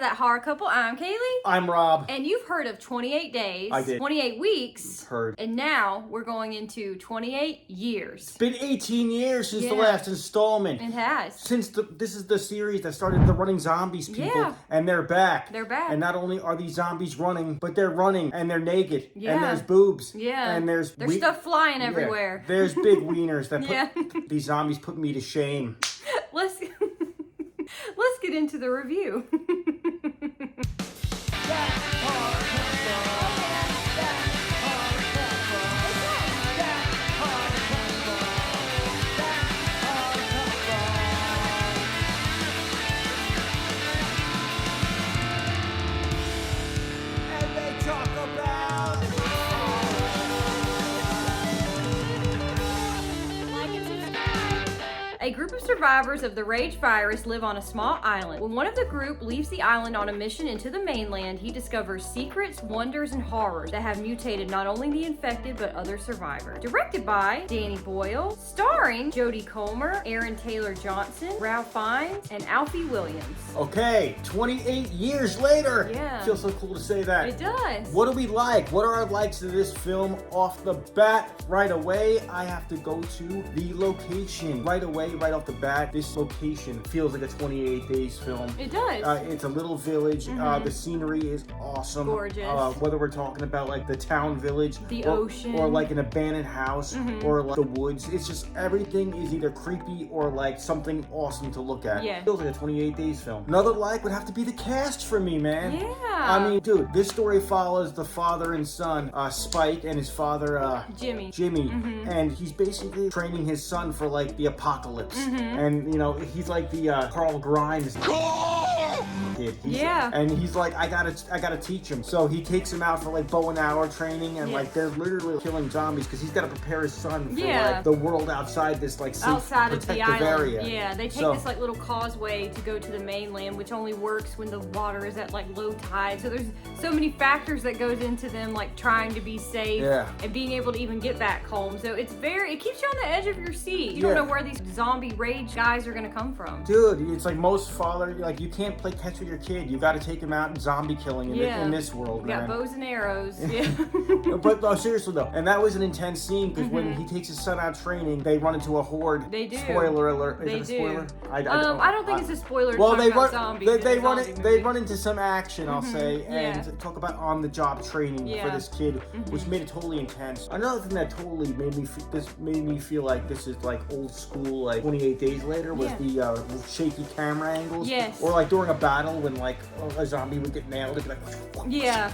to That Horror Couple. I'm Kaylee. I'm Rob. And you've heard of 28 days. I did. 28 weeks. Heard. And now we're going into 28 years. It's been 18 years since the last installment. It has. Since this is the series that started the running zombies people. Yeah. And they're back. They're back. And not only are these zombies running, but they're running and they're naked. Yeah. And there's boobs. Yeah. And there's stuff flying everywhere. There's big wieners that Yeah. these zombies put me to shame. Let's get into the review. A group of survivors of the Rage virus live on a small island. When one of the group leaves the island on a mission into the mainland, he discovers secrets, wonders, and horrors that have mutated not only the infected, but other survivors. Directed by Danny Boyle, starring Jodie Comer, Aaron Taylor Johnson, Ralph Fiennes, and Alfie Williams. Okay, 28 years later. Yeah. Feels so cool to say that. It does. What do we like? What are our likes of this film off the bat? Right away, I have to go to the location. Right away, right off the bat, this location feels like a 28 days film. It does. It's a little village. The scenery is awesome. Gorgeous. Whether we're talking about like the town village, the or, ocean, or like an abandoned house, or like the woods. It's just everything is either creepy or like something awesome to look at. Yeah. Feels like a 28 days film. Another like would have to be the cast for me, man. Yeah. I mean, dude, this story follows the father and son, Spike and his father, Jimmy. And he's basically training his son for like the apocalypse. And you know, he's like the Carl Grimes kid. And he's like, I gotta teach him. So he takes him out for like bow and arrow training, and like they're literally killing zombies because he's got to prepare his son for like the world outside this like safe, outside of the island area. Yeah, they take this like little causeway to go to the mainland, which only works when the water is at like low tide. So there's so many factors that goes into them like trying to be safe and being able to even get back home. So it keeps you on the edge of your seat. You don't know where these zombie rage guys are gonna come from. Dude, it's like most father, like you can't play catch with your kid. You got to take him out and zombie killing in this world. You got bows and arrows. But no, seriously though, and that was an intense scene because when he takes his son out training, they run into a horde. They do. Spoiler alert. Is it a spoiler? I don't think it's a spoiler. Well, they run run into some action, I'll say, and talk about on the job training for this kid, which made it totally intense. Another thing that totally made me feel like this is like old school, like 28 days later, was the shaky camera angles. Yes. Or like during a battle when like a zombie would get nailed, it'd be like yeah,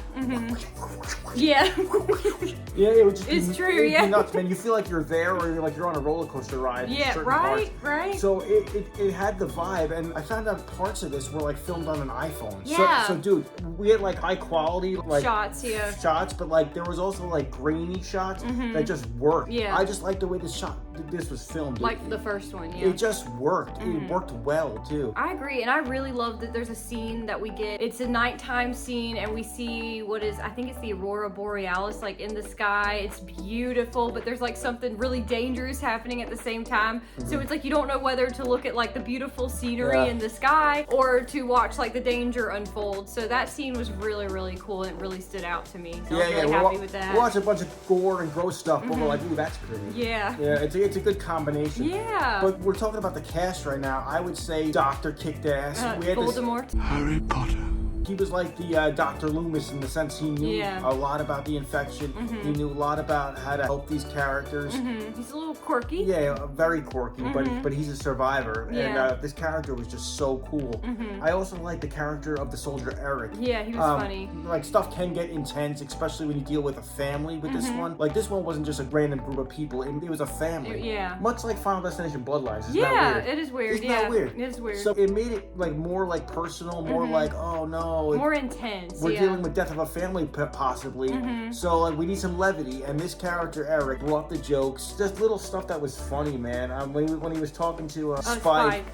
it would just it's true. It'd be nuts, man. You feel like you're there, or you're on a roller coaster ride. Yeah, right. So it had the vibe, and I found out parts of this were like filmed on an iPhone. Yeah. So dude, we had like high quality like shots, but like there was also like grainy shots that just worked. Yeah. I just like the way this was filmed. Like the first one, It just worked. It worked well too. I agree, and I really love that there's a scene that we get. It's a nighttime scene, and we see I think it's the Aurora Borealis, like in the sky. It's beautiful, but there's like something really dangerous happening at the same time. So it's like you don't know whether to look at like the beautiful scenery in the sky or to watch like the danger unfold. So that scene was really, really cool, and it really stood out to me. So I was really happy with that. We watched a bunch of gore and gross stuff, but we're like, ooh, that's pretty. Yeah. Yeah, it's a good combination. Yeah. But we're talking about the cast right now. I would say Dr. kicked ass. Voldemort. Harry Potter. He was like the Dr. Loomis in the sense he knew a lot about the infection. He knew a lot about how to help these characters. He's a little quirky. Yeah, very quirky, but he's a survivor. And this character was just so cool. I also like the character of the soldier Eric. Yeah, he was funny. Like stuff can get intense, especially when you deal with a family with this one. Like this one wasn't just a random group of people. It was a family. Yeah. Much like Final Destination Bloodlines. Isn't that weird? It is weird. Isn't that weird? It is weird. So it made it like more like personal, more like, oh no. More intense. We're dealing with death of a family, possibly. So like we need some levity, and this character Eric brought the jokes, just little stuff that was funny, man. When he was talking to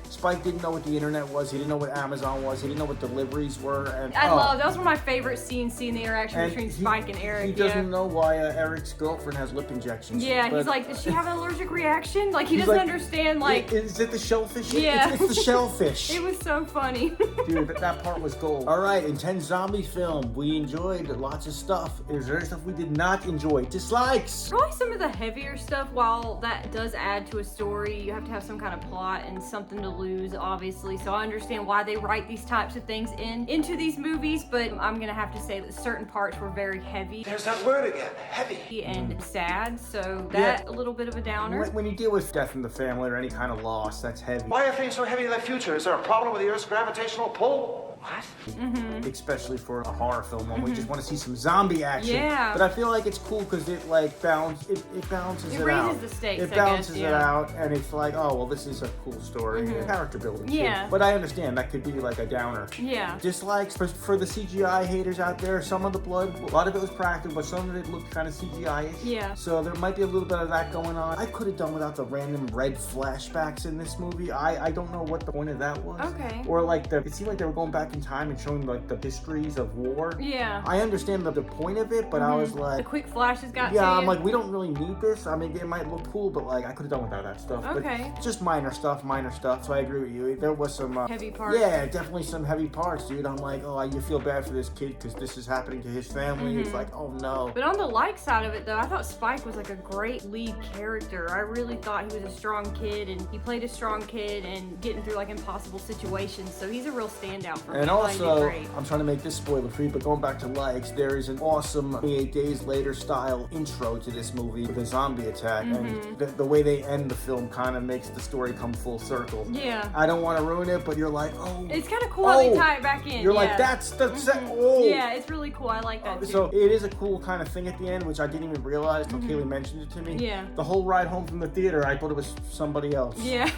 Spike didn't know what the internet was. He didn't know what Amazon was. He didn't know what deliveries were. And that was one of my favorite scenes, seeing the interaction between Spike and Eric. He doesn't know why Eric's girlfriend has lip injections. Yeah, he's like, does she have an allergic reaction? Like he doesn't understand. Like, is it the shellfish? Yeah, it's the shellfish. It was so funny. Dude, that part was gold. All right, intense zombie film. We enjoyed lots of stuff. Is there stuff we did not enjoy? Dislikes? Probably some of the heavier stuff. While that does add to a story, you have to have some kind of plot and something to lose, obviously. So I understand why they write these types of things into these movies, but I'm gonna have to say that certain parts were very heavy. There's that word again, heavy. And sad, so that a little bit of a downer. When you deal with death in the family or any kind of loss, that's heavy. Why are things so heavy in the future? Is there a problem with the Earth's gravitational pull? What? Especially for a horror film when we just want to see some zombie action. Yeah. But I feel like it's cool because it like balances it It out. raises the stakes, It I balances guess, it yeah. out, and it's like, oh well, this is a cool story, character building. Too. Yeah. But I understand that could be like a downer. Yeah. Dislikes for the CGI haters out there. Some of the blood, a lot of it was practical, but some of it looked kind of CGI-ish. Yeah. So there might be a little bit of that going on. I could have done without the random red flashbacks in this movie. I don't know what the point of that was. Okay. Or like it seemed like they were going back in time and showing like the histories of war. Yeah. I understand the point of it, but I was The like, quick flashes got to yeah, you. I'm like, we don't really need this. I mean, it might look cool, but like, I could have done without that stuff. Okay. But just minor stuff. So I agree with you. There was some Heavy parts. Yeah, definitely some heavy parts, dude. I'm like, oh, you feel bad for this kid because this is happening to his family. It's like, oh no. But on the like side of it, though, I thought Spike was like a great lead character. I really thought he was a strong kid, and he played a strong kid and getting through like impossible situations. So he's a real standout for me. And I thought he did also, great. I'm trying to make this spoiler free, but going back to likes, there is an awesome 28 Days Later style intro to this movie with a zombie attack, and the way they end the film kind of makes the story come full circle. Yeah. I don't want to ruin it, but you're like, oh. It's kind of cool how they tie it back in. You're yeah. like, that's the set. Oh. Yeah, it's really cool. I like that too. So it is a cool kind of thing at the end, which I didn't even realize until Kaylee mentioned it to me. Yeah. The whole ride home from the theater, I thought it was somebody else. Yeah.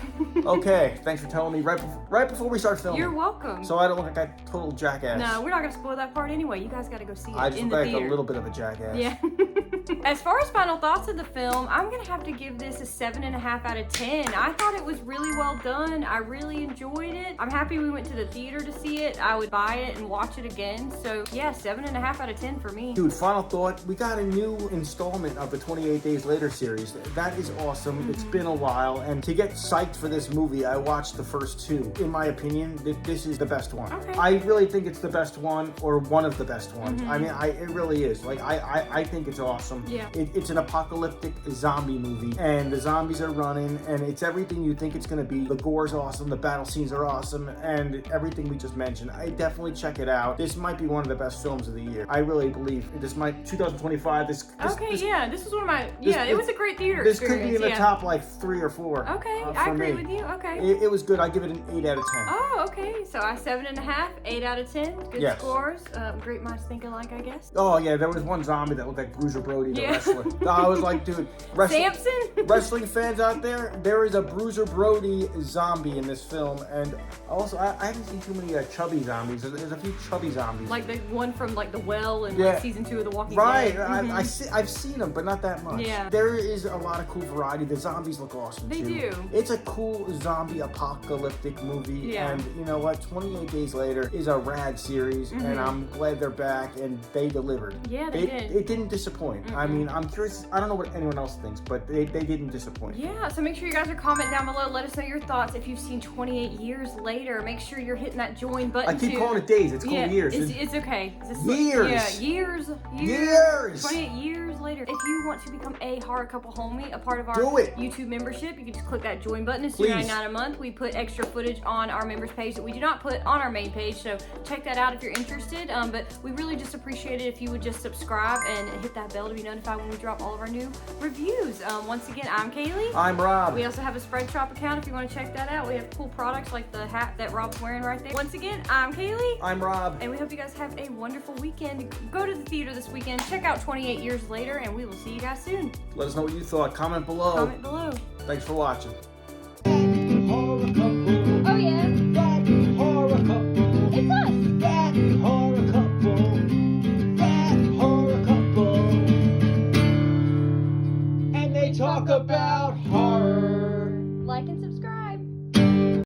Okay, thanks for telling me right before we start filming. You're welcome. So I don't look like a total jackass. No, we're not gonna spoil that part anyway. You guys gotta go see it I just in look the like theater. a little bit of a jackass. Yeah. As far as final thoughts of the film, I'm gonna have to give this a 7.5 out of 10. I thought it was really well done. I really enjoyed it. I'm happy we went to the theater to see it. I would buy it and watch it again. So yeah, 7.5 out of 10 for me. Dude, final thought. We got a new installment of the 28 Days Later series. That is awesome. It's been a while. And to get psyched for this movie, I watched the first two. In my opinion, this is the best one. Okay. I really think it's the best one, or one of the best ones. I mean, it really is. Like, I think it's awesome. Yeah. It's an apocalyptic zombie movie. And the zombies are running. And it's everything you think it's going to be. The gore's awesome. The battle scenes are awesome. And everything we just mentioned. I definitely check it out. This might be one of the best films of the year. I really believe. This might, 2025, this This was one of my, it was a great theater This experience. could be in the top like 3 or 4. Okay, for I agree me. with you. Okay. It was good. I give it an 8 out of 10. Oh, okay. So I 7.5, 8 out of 10. Good Yes. scores. Great minds think alike, I guess. Oh yeah, there was one zombie that looked like Bruiser Brody, the Yeah. wrestler. I was like, dude, Samson? wrestling fans out there is a Bruiser Brody zombie in this film, and also I haven't seen too many chubby zombies. There's a few chubby zombies. Like the one from like The Well and Yeah. like season 2 of The Walking Right, Dead. I've seen them, but not that much. Yeah. There is a lot of cool variety. The zombies look awesome They too. do. It's a cool zombie apocalyptic movie, Yeah. and you know what? 28 Days Later is a rad series, and I'm glad they're back and they delivered. Yeah, they did. It didn't disappoint. I mean, I'm curious. I don't know what anyone else thinks, but they didn't disappoint. Yeah, so make sure you guys are comment down below. Let us know your thoughts. If you've seen 28 years later, make sure you're hitting that join button I keep too. calling it days. It's called years. It's okay. Years. Yeah, years. Years. 28 years later. If you want to become a horror couple homie, a part of our Do it. YouTube membership, you can just click that join button. It's Please. $2.99 a month. We put extra footage on our members page that we do not put on our main page, so check that out if you're interested. But we really just appreciate it if you would just subscribe and hit that bell to be notified when we drop all of our new reviews. Once again, I'm Kaylee. I'm Rob. We also have a Spread Shop account if you want to check that out. We have cool products like the hat that Rob's wearing right there. Once again, I'm Kaylee. I'm Rob. And we hope you guys have a wonderful weekend. Go to the theater this weekend. Check out 28 Years Later, and we will see you guys soon. Let us know what you thought. Comment below. Comment below. Thanks for watching.